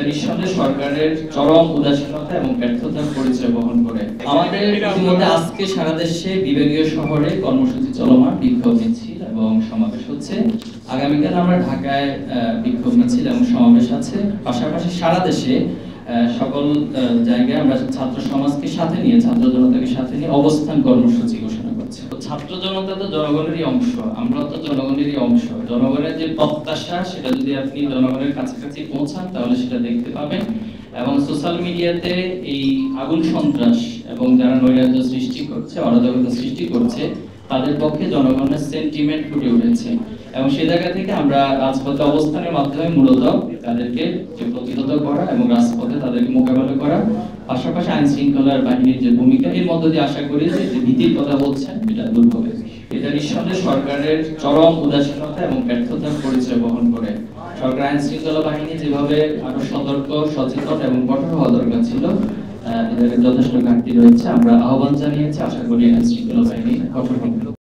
নিঃসন্দেহে সরকারের চরম উদাসীনতা এবং ব্যর্থতার পরিচয় বহন করে। আমাদের ইতিমধ্যে আজকে সারা দেশে বিভাগীয় শহরে কর্মসূচি চলমান, বিক্ষোভ মিছিল এবং সমাবেশ হচ্ছে। আগামীকাল আমরা ঢাকায় বিক্ষোভ মিছিল এবং সমাবেশ আছে। পাশাপাশি সারা দেশে সকল জায়গায় আমরা ছাত্র সমাজকে সাথে নিয়ে, ছাত্র জনতাকে সাথে নিয়ে অবস্থান কর্মসূচি ঘোষণা করছি। ছাত্র জনতা তো জনগণেরই অংশ, আমরা তো জনগণেরই অংশ। জনগণের যে প্রত্যাশা সেটা যদি আপনি জনগণের কাছাকাছি পৌঁছান তাহলে সেটা দেখতে পাবেন। এবং সোশ্যাল মিডিয়াতে এই আগুন সন্ত্রাস এবং যারা নৈরাজ্য সৃষ্টি করছে, অরাজকতা সৃষ্টি করছে, তাদের পক্ষে জনগণের সেন্টিমেন্ট ফুটে উঠেছে। এবং সেই জায়গা থেকে আমরা রাজপথে অবস্থানের মাধ্যমে মূলত তাদেরকে প্রতিহত করা এবং রাজপথে তাদেরকে মোকাবেলা করা, পাশাপাশি আইন শৃঙ্খলার বাহিনীর যে ভূমিকা, এর মধ্য দিয়ে আশা করি যে ভীতির কথা বলছেন এটা দূর হবে। এটা নিঃসন্দেহে সরকারের চরম উদাসীনতা এবং ব্যর্থতার পরিচয় বহন করে। সরকার আইন শৃঙ্খলা বাহিনী যেভাবে আরো সতর্ক, সচেতন এবং কঠোর হওয়া দরকার ছিল, এদের যথেষ্ট ঘাটতি রয়েছে। আমরা আহ্বান জানিয়েছি, আশা করি আইন শৃঙ্খলা বাহিনী কঠোর হবে।